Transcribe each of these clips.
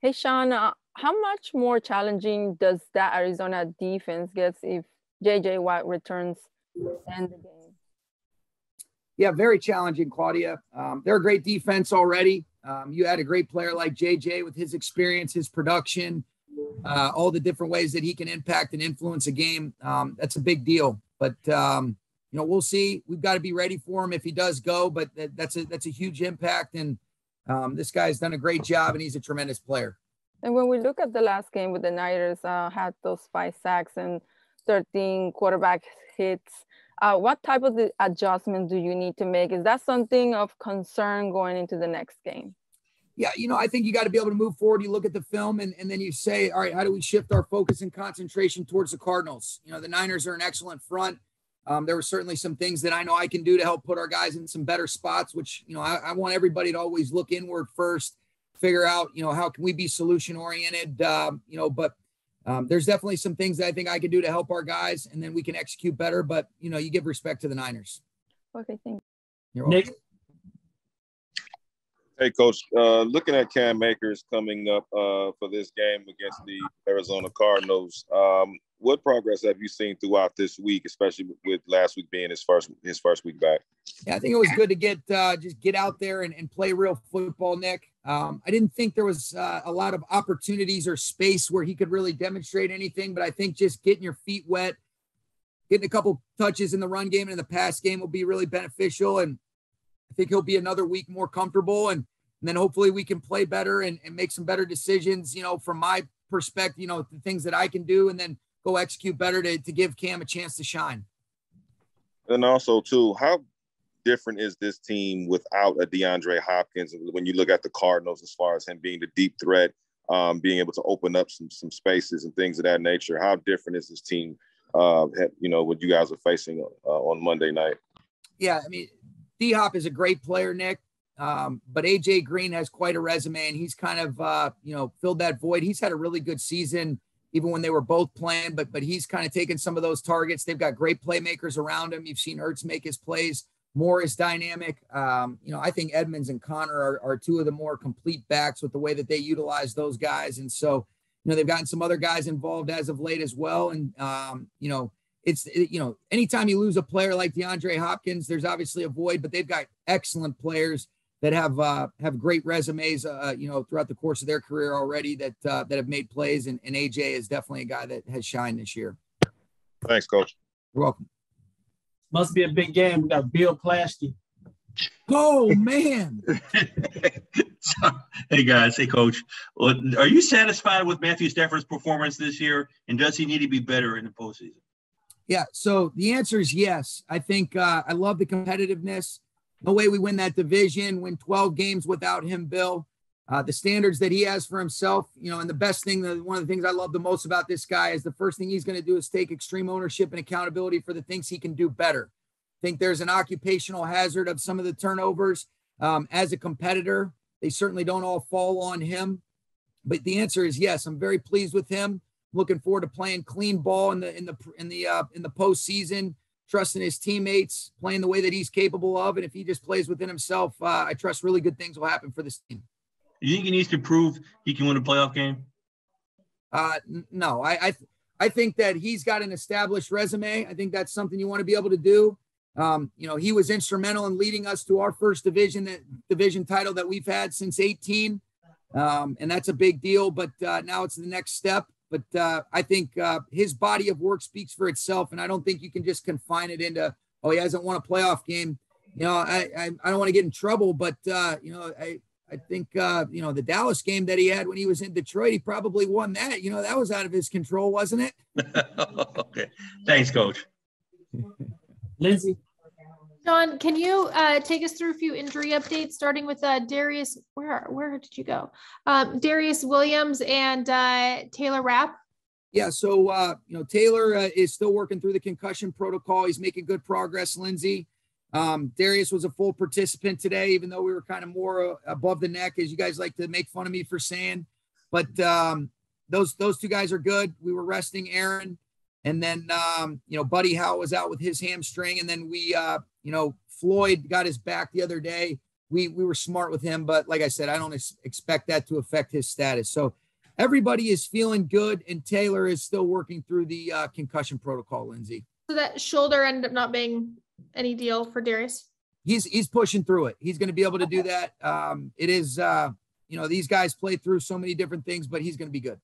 Hey, Sean, how much more challenging does that Arizona defense get if J.J. Watt returns to end the game? Yeah, very challenging, Claudia. They're a great defense already. You had a great player like J.J. with his experience, his production, all the different ways that he can impact and influence a game. That's a big deal. But, we'll see. We've got to be ready for him if he does go. But that's a huge impact. And this guy's done a great job, and he's a tremendous player. And when we look at the last game with the Niners, had those 5 sacks and 13 quarterback hits, what type of adjustment do you need to make? Is that something of concern going into the next game? Yeah, I think you got to be able to move forward. You look at the film and then you say, all right, how do we shift our focus and concentration towards the Cardinals? The Niners are an excellent front. There were certainly some things that I know I can do to help put our guys in some better spots, which, I want everybody to always look inward first, figure out, how can we be solution oriented, but there's definitely some things that I think I can do to help our guys, and then we can execute better. But, you give respect to the Niners. Okay, thank you. You're welcome. Nick? Hey, Coach, looking at Cam Akers coming up for this game against the Arizona Cardinals, what progress have you seen throughout this week, especially with last week being his first week back? Yeah, I think it was good to get out there and play real football, Nick. I didn't think there was a lot of opportunities or space where he could really demonstrate anything, but I think just getting your feet wet, getting a couple touches in the run game and in the pass game will be really beneficial. And I think he'll be another week more comfortable, and then hopefully we can play better and make some better decisions, from my perspective, the things that I can do, and then go execute better to give Cam a chance to shine. And also, too, how different is this team without a DeAndre Hopkins when you look at the Cardinals as far as him being the deep threat, being able to open up some spaces and things of that nature? How different is this team, what you guys are facing on Monday night? Yeah, I mean, D-Hop is a great player, Nick, but A.J. Green has quite a resume, and he's kind of, filled that void. He's had a really good season even when they were both playing, but he's kind of taken some of those targets. They've got great playmakers around him. You've seen Ertz make his plays. Moore is dynamic. I think Edmonds and Connor are two of the more complete backs with the way that they utilize those guys. And so, they've gotten some other guys involved as of late as well. And, anytime you lose a player like DeAndre Hopkins, there's obviously a void, but they've got excellent players that have great resumes, throughout the course of their career already that have made plays. And AJ is definitely a guy that has shined this year. Thanks, Coach. You're welcome. Must be a big game. We got Bill Plaschke. Oh, man. Hey, guys. Hey, Coach. Well, are you satisfied with Matthew Steffer's performance this year, and does he need to be better in the postseason? Yeah, so the answer is yes. I think I love the competitiveness. No way we win that division, win 12 games without him, Bill. The standards that he has for himself, and the best thing, one of the things I love the most about this guy is the first thing he's going to do is take extreme ownership and accountability for the things he can do better. I think there's an occupational hazard of some of the turnovers. As a competitor, they certainly don't all fall on him. But the answer is yes. I'm very pleased with him. Looking forward to playing clean ball in the postseason. Trusting his teammates, playing the way that he's capable of. And if he just plays within himself, I trust really good things will happen for this team. You think he needs to prove he can win a playoff game? No, I think that he's got an established resume. I think that's something you want to be able to do. He was instrumental in leading us to our first division title that we've had since 18. And that's a big deal, but now it's the next step. But I think his body of work speaks for itself, and I don't think you can just confine it into, he hasn't won a playoff game. I don't want to get in trouble, but, I think, the Dallas game that he had when he was in Detroit, he probably won that. That was out of his control, wasn't it? Okay. Thanks, Coach. Lindsay? John, can you take us through a few injury updates, starting with Darius? Where did you go? Darius Williams and Taylor Rapp. Yeah, so Taylor is still working through the concussion protocol. He's making good progress. Lindsay, Darius was a full participant today, even though we were kind of more above the neck, as you guys like to make fun of me for saying. But those two guys are good. We were resting Aaron. And then, Buddy Howe was out with his hamstring. And then we, Floyd got his back the other day. we were smart with him. But like I said, I don't expect that to affect his status. So everybody is feeling good, and Taylor is still working through the concussion protocol, Lindsay. So that shoulder ended up not being any deal for Darius? He's pushing through it. He's going to be able to do that. It is, these guys play through so many different things, but he's going to be good.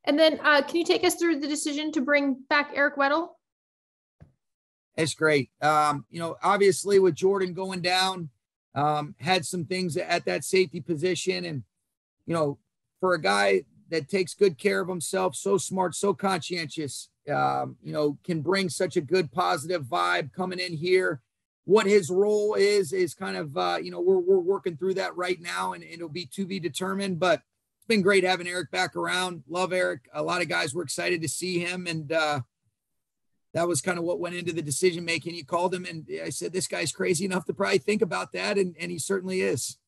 And then can you take us through the decision to bring back Eric Weddle? It's great. Obviously with Jordan going down, had some things at that safety position. And, for a guy that takes good care of himself, so smart, so conscientious, can bring such a good positive vibe coming in here. What his role is kind of, we're working through that right now, and it'll be to be determined, but it's been great having Eric back around. Love Eric. A lot of guys were excited to see him. And that was kind of what went into the decision-making. You called him and I said, this guy's crazy enough to probably think about that. And he certainly is.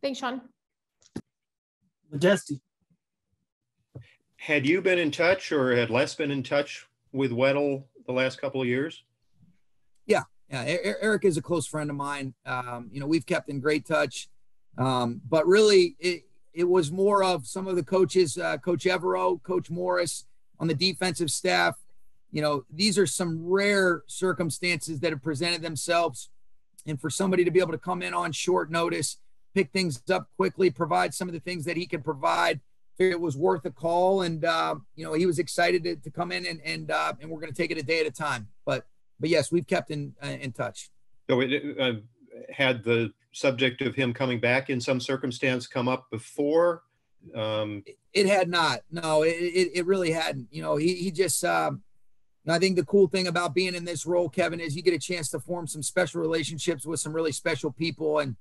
Thanks, Sean. Modesty. Had you been in touch, or had Les been in touch with Weddle the last couple of years? Yeah. Eric is a close friend of mine. We've kept in great touch. But really it was more of some of the coaches, Coach Evero, Coach Morris on the defensive staff. These are some rare circumstances that have presented themselves. And for somebody to be able to come in on short notice, pick things up quickly, provide some of the things that he can provide, it was worth a call. And, he was excited to come in and we're going to take it a day at a time. But yes, we've kept in touch. So it had the subject of him coming back in some circumstance come up before? It had not. No, it really hadn't. He just, I think the cool thing about being in this role, Kevin, is you get a chance to form some special relationships with some really special people. And,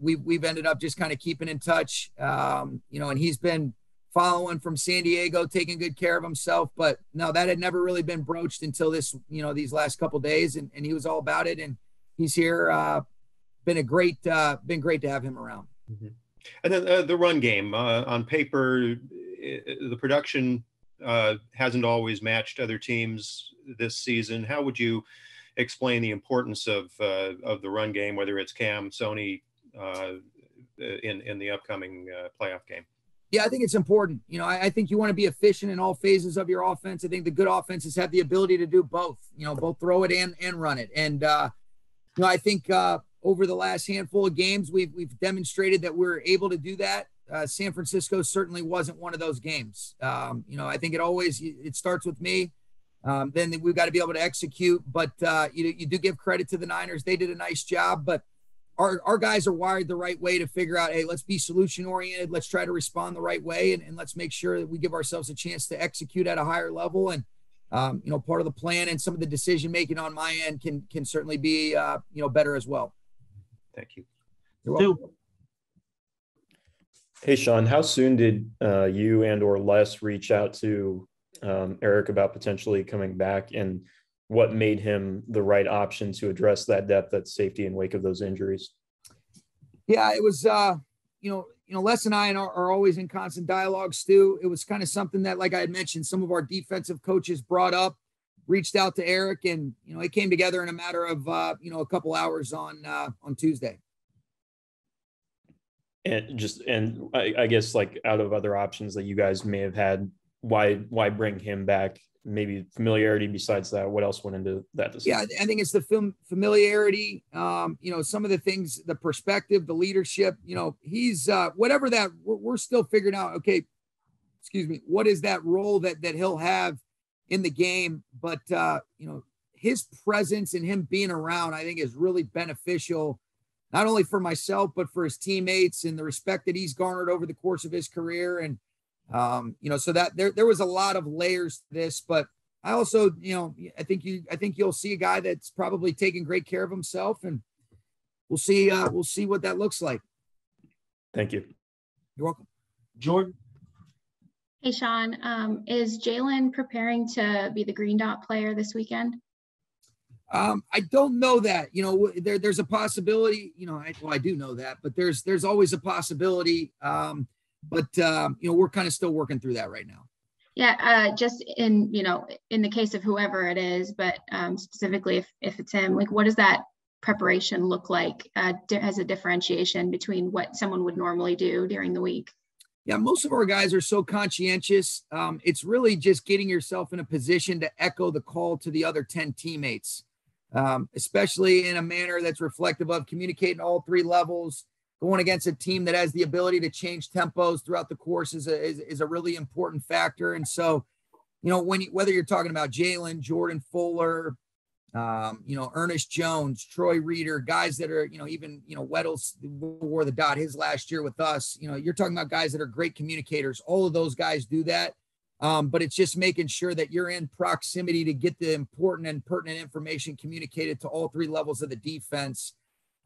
we've ended up just kind of keeping in touch, and he's been following from San Diego, taking good care of himself. But no, that had never really been broached until this, these last couple of days. And he was all about it. And he's here. Been great to have him around. Mm-hmm. And then the run game on paper, the production hasn't always matched other teams this season. How would you explain the importance of the run game, whether it's Cam, Sony, in the upcoming playoff game? Yeah, I think it's important. I think you want to be efficient in all phases of your offense. I think the good offenses have the ability to do both, both throw it and run it. And, I think over the last handful of games, we've demonstrated that we're able to do that. San Francisco certainly wasn't one of those games. I think it starts with me. Then we've got to be able to execute. But you do give credit to the Niners. They did a nice job. But our guys are wired the right way to figure out, hey, let's be solution oriented. Let's try to respond the right way. And let's make sure that we give ourselves a chance to execute at a higher level. And, part of the plan and some of the decision making on my end can certainly be, better as well. Thank you. You're welcome. Hey, Sean, how soon did you and or Les reach out to Eric about potentially coming back, and what made him the right option to address that depth at safety in wake of those injuries? Yeah, it was, Les and I are always in constant dialogue, Stu. It was kind of something that, like I had mentioned, some of our defensive coaches brought up, reached out to Eric, and, it came together in a matter of, a couple hours on Tuesday. And I guess, like, out of other options that you guys may have had, why bring him back? Maybe familiarity besides that. What else went into that decision? Yeah, I think it's the familiarity, some of the things, the perspective, the leadership, he's whatever that we're still figuring out. Okay, what is that role that he'll have in the game? But, his presence and him being around, I think, is really beneficial, not only for myself, but for his teammates and the respect that he's garnered over the course of his career. And, so that there was a lot of layers to this, but I also, I think you'll see a guy that's probably taking great care of himself, and we'll see what that looks like. Thank you. You're welcome. Jordan. Hey, Sean, is Jalen preparing to be the green dot player this weekend? I don't know that, there's a possibility, I do know that, but there's always a possibility. But we're kind of still working through that right now. Yeah. Just in the case of whoever it is, but specifically if it's him, like, what does that preparation look like as a differentiation between what someone would normally do during the week? Yeah, most of our guys are so conscientious. It's really just getting yourself in a position to echo the call to the other 10 teammates, especially in a manner that's reflective of communicating all three levels. Going against a team that has the ability to change tempos throughout the course is a really important factor. And so, whether you're talking about Jalen, Jordan Fuller, Ernest Jones, Troy Reeder, guys that are, even, Weddle wore the dot his last year with us, you're talking about guys that are great communicators. All of those guys do that. But it's just making sure that you're in proximity to get the important and pertinent information communicated to all three levels of the defense.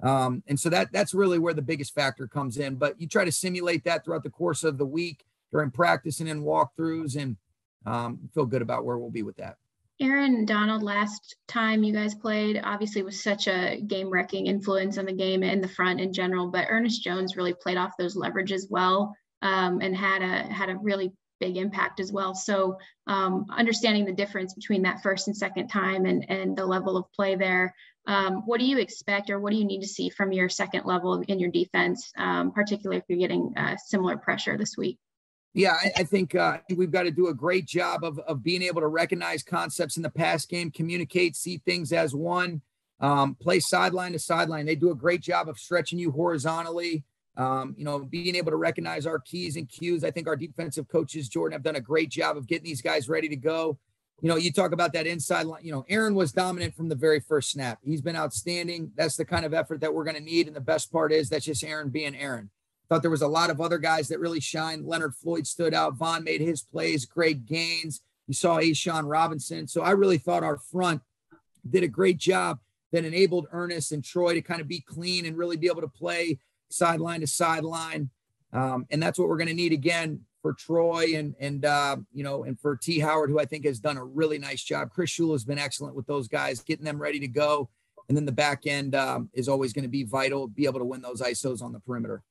And so that's really where the biggest factor comes in, but you try to simulate that throughout the course of the week during practice and in walkthroughs, and feel good about where we'll be with that. Aaron Donald, last time you guys played, obviously was such a game-wrecking influence on the game and the front in general, but Ernest Jones really played off those leverages well, and had a really big impact as well. So understanding the difference between that first and second time and the level of play there, what do you expect, or what do you need to see from your second level in your defense, particularly if you're getting similar pressure this week? Yeah, I think we've got to do a great job of being able to recognize concepts in the pass game, communicate, see things as one, play sideline to sideline. They do a great job of stretching you horizontally, being able to recognize our keys and cues. I think our defensive coaches, Jordan, have done a great job of getting these guys ready to go. You talk about that inside line, Aaron was dominant from the very first snap. He's been outstanding. That's the kind of effort that we're going to need. And the best part is that's just Aaron being Aaron. Thought there was a lot of other guys that really shined. Leonard Floyd stood out. Vaughn made his plays. Greg Gaines. You saw Sean Robinson. So I really thought our front did a great job that enabled Ernest and Troy to kind of be clean and really be able to play sideline to sideline. And that's what we're going to need again for Troy and for T. Howard, who I think has done a really nice job. Chris Shula has been excellent with those guys, getting them ready to go. And then the back end is always going to be vital, be able to win those ISOs on the perimeter.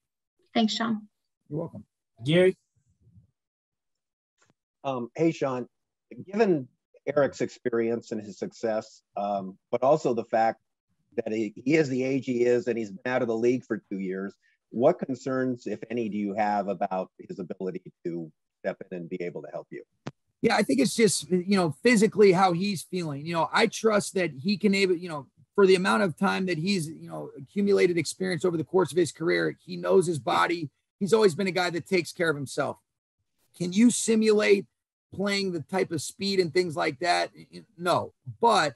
Thanks, Sean. You're welcome. Gary? Hey, Sean, given Eric's experience and his success, but also the fact that he is the age he is and he's been out of the league for 2 years, what concerns, if any, do you have about his ability to step in and be able to help you? Yeah, I think it's just, physically how he's feeling. I trust that he can for the amount of time that he's, accumulated experience over the course of his career, he knows his body. He's always been a guy that takes care of himself. Can you simulate playing the type of speed and things like that? No, but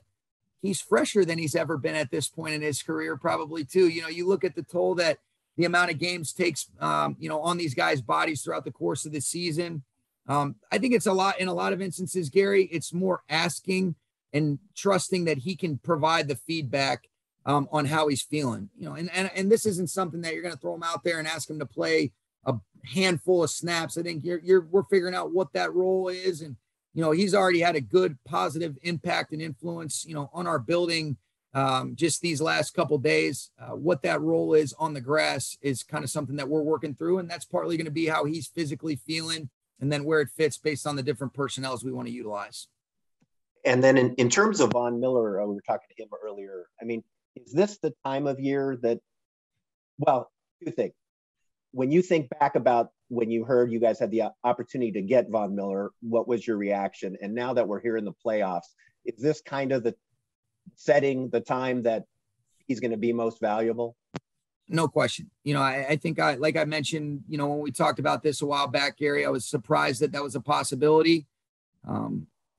he's fresher than he's ever been at this point in his career, probably too. You look at the toll that the amount of games takes, on these guys' bodies throughout the course of the season. I think it's a lot, in a lot of instances, Gary, it's more asking and trusting that he can provide the feedback on how he's feeling, and this isn't something that you're going to throw him out there and ask him to play a handful of snaps. I think we're figuring out what that role is. And, he's already had a good positive impact and influence, on our building just these last couple of days. What that role is on the grass is kind of something that we're working through. And that's partly going to be how he's physically feeling and then where it fits based on the different personnels we want to utilize. And then in terms of Von Miller, we were talking to him earlier. I mean, is this the time of year that, well, two things. When you think back about when you heard you guys had the opportunity to get Von Miller, what was your reaction? And now that we're here in the playoffs, is this kind of the setting, the time that he's going to be most valuable? No question. I think like I mentioned, when we talked about this a while back, Gary, I was surprised that was a possibility.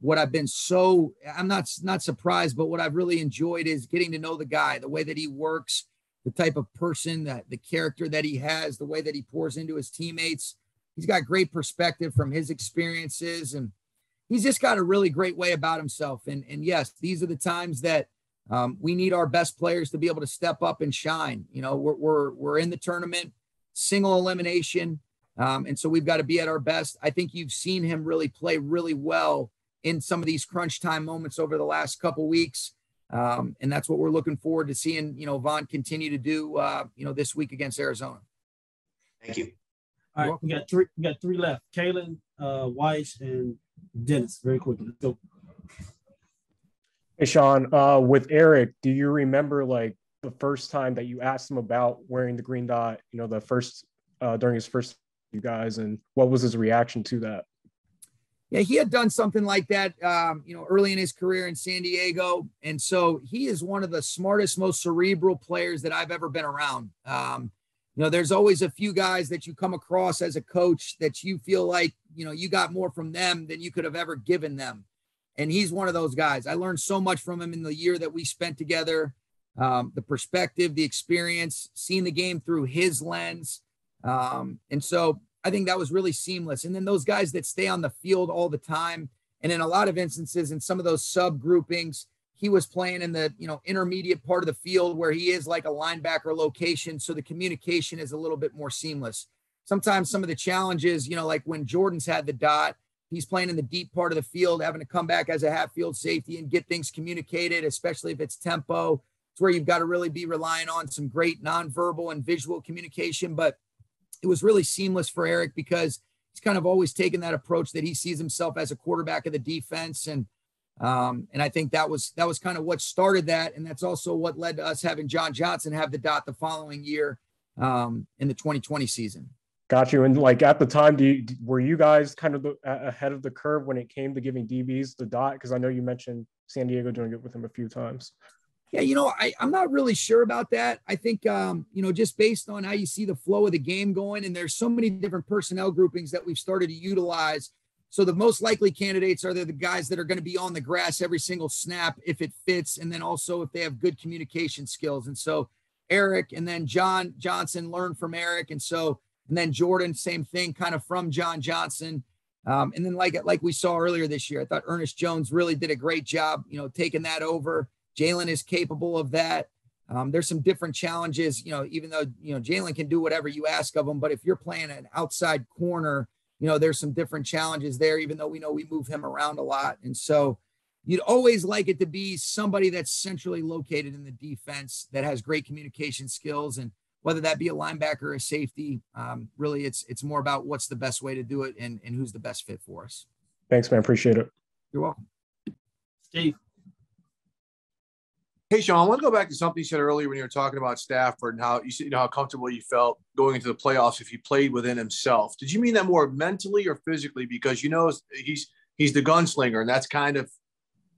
What I've been I'm not surprised, but what I've really enjoyed is getting to know the guy, the way that he works, the type of person, the character that he has, the way that he pours into his teammates. He's got great perspective from his experiences, and he's just got a really great way about himself. And yes, these are the times that we need our best players to be able to step up and shine. We're in the tournament, single elimination. And so we've got to be at our best. I think you've seen him really play really well in some of these crunch time moments over the last couple weeks. And that's what we're looking forward to seeing, Vaughn continue to do, this week against Arizona. Thank you. All right, we got three left. Kalen, Weiss, and Dennis. Very quickly. Let's go. Hey, Sean, with Eric, do you remember the first time that you asked him about wearing the green dot, the first during his first you guys, and what was his reaction to that? Yeah, he had done something like that, early in his career in San Diego. And so he is one of the smartest, most cerebral players that I've ever been around. There's always a few guys that you come across as a coach that you feel like, you got more from them than you could have ever given them. And he's one of those guys. I learned so much from him in the year that we spent together, the perspective, the experience, seeing the game through his lens. And so I think that was really seamless. And then those guys that stay on the field all the time. And in a lot of instances, in some of those sub groupings, he was playing in the, intermediate part of the field where he is like a linebacker location. So the communication is a little bit more seamless. Sometimes some of the challenges, like when Jordan's had the dot, he's playing in the deep part of the field, having to come back as a half field safety and get things communicated, especially if it's tempo. It's where you've got to really be relying on some great nonverbal and visual communication. But it was really seamless for Eric because he's kind of always taken that approach that he sees himself as a quarterback of the defense. And I think that was kind of what started that. And that's also what led to us having John Johnson have the dot the following year in the 2020 season. Got you. And like at the time, were you guys kind of ahead of the curve when it came to giving DBs the dot? Because I know you mentioned San Diego doing it with him a few times. Yeah, I'm not really sure about that. I think, just based on how you see the flow of the game going, and there's so many different personnel groupings that we've started to utilize. So the most likely candidates are the guys that are going to be on the grass every single snap if it fits, and then also if they have good communication skills. And so Eric and then John Johnson learned from Eric. And then Jordan, same thing, kind of from John Johnson. And then like we saw earlier this year, I thought Ernest Jones really did a great job, taking that over. Jalen is capable of that. There's some different challenges, even though, Jalen can do whatever you ask of him, but if you're playing an outside corner, there's some different challenges there, even though we know we move him around a lot. And so you'd always like it to be somebody that's centrally located in the defense that has great communication skills. And whether that be a linebacker or a safety, really it's more about what's the best way to do it and who's the best fit for us. Thanks, man. Appreciate it. You're welcome. Steve. Hey, Sean, I want to go back to something you said earlier when you were talking about Stafford and how you said, how comfortable you felt going into the playoffs if he played within himself. Did you mean that more mentally or physically? Because he's the gunslinger, and that's kind of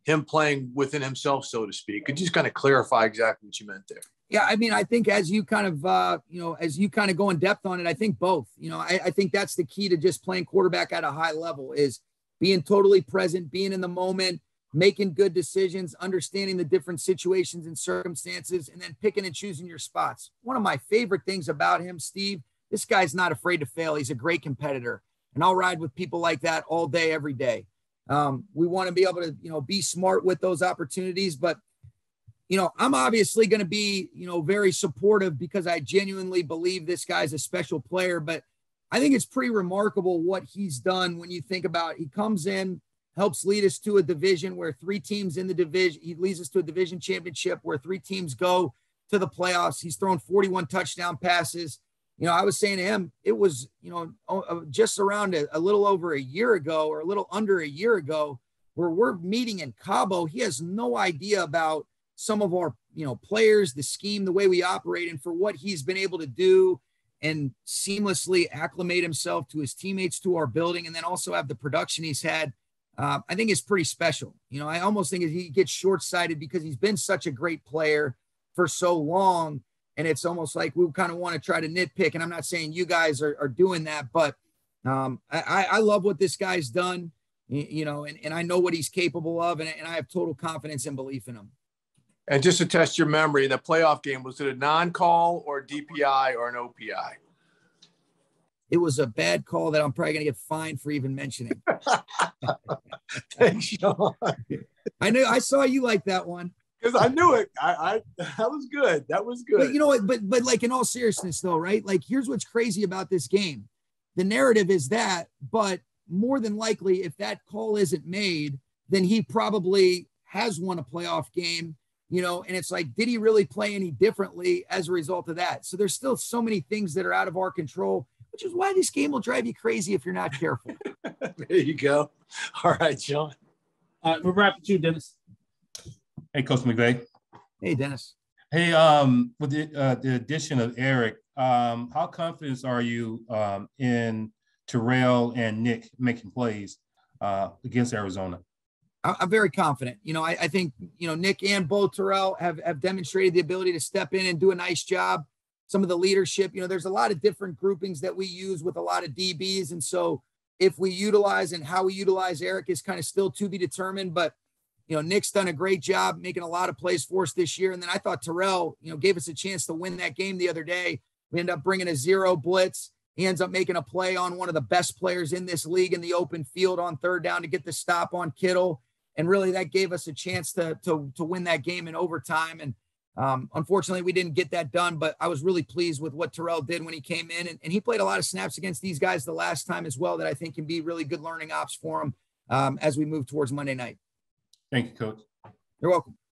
him playing within himself, so to speak. Could you just kind of clarify exactly what you meant there? Yeah, I mean, I think as you kind of go in depth on it, I think both. I think that's the key to just playing quarterback at a high level is being totally present, being in the moment, making good decisions, understanding the different situations and circumstances, and then picking and choosing your spots. One of my favorite things about him, Steve, this guy's not afraid to fail. He's a great competitor. And I'll ride with people like that all day, every day. We want to be able to, be smart with those opportunities. But, I'm obviously going to be, very supportive because I genuinely believe this guy's a special player. But I think it's pretty remarkable what he's done when you think about he comes in, helps lead us to a division where three teams in the division, he leads us to a division championship where three teams go to the playoffs. He's thrown 41 touchdown passes. I was saying to him, it was, just around a little over a year ago or a little under a year ago where we're meeting in Cabo. He has no idea about some of our, players, the scheme, the way we operate, and for what he's been able to do and seamlessly acclimate himself to his teammates, to our building, and then also have the production he's had. I think it's pretty special. I almost think he gets short-sighted because he's been such a great player for so long. And it's almost like we kind of want to try to nitpick. And I'm not saying you guys are doing that, but I love what this guy's done, and I know what he's capable of. And I have total confidence and belief in him. And just to test your memory, the playoff game, was it a non-call or a DPI or an OPI? It was a bad call that I'm probably going to get fined for even mentioning. Thanks, Sean. I knew I saw you like that one. Because I knew it. I that was good. That was good. But you know what? But like in all seriousness though, right? Like here's what's crazy about this game. The narrative is that, but more than likely, if that call isn't made, then he probably has won a playoff game, and it's like, did he really play any differently as a result of that? So there's still so many things that are out of our control, which is why this game will drive you crazy if you're not careful. There you go. All right, Sean. All right, we'll wrap with you, Dennis. Hey, Coach McVay. Hey, Dennis. Hey, with the addition of Eric, how confident are you in Terrell and Nick making plays against Arizona? I'm very confident. I think, Nick and Bo Terrell have demonstrated the ability to step in and do a nice job. Some of the leadership, there's a lot of different groupings that we use with a lot of DBs. And so if we utilize and how we utilize Eric is kind of still to be determined, but Nick's done a great job making a lot of plays for us this year. And then I thought Terrell, gave us a chance to win that game the other day. We ended up bringing a 0 blitz. He ends up making a play on one of the best players in this league in the open field on 3rd down to get the stop on Kittle. And really that gave us a chance to win that game in overtime. And unfortunately we didn't get that done, but I was really pleased with what Terrell did when he came in. And he played a lot of snaps against these guys the last time as well that I think can be really good learning ops for him as we move towards Monday night. Thank you, Coach. You're welcome.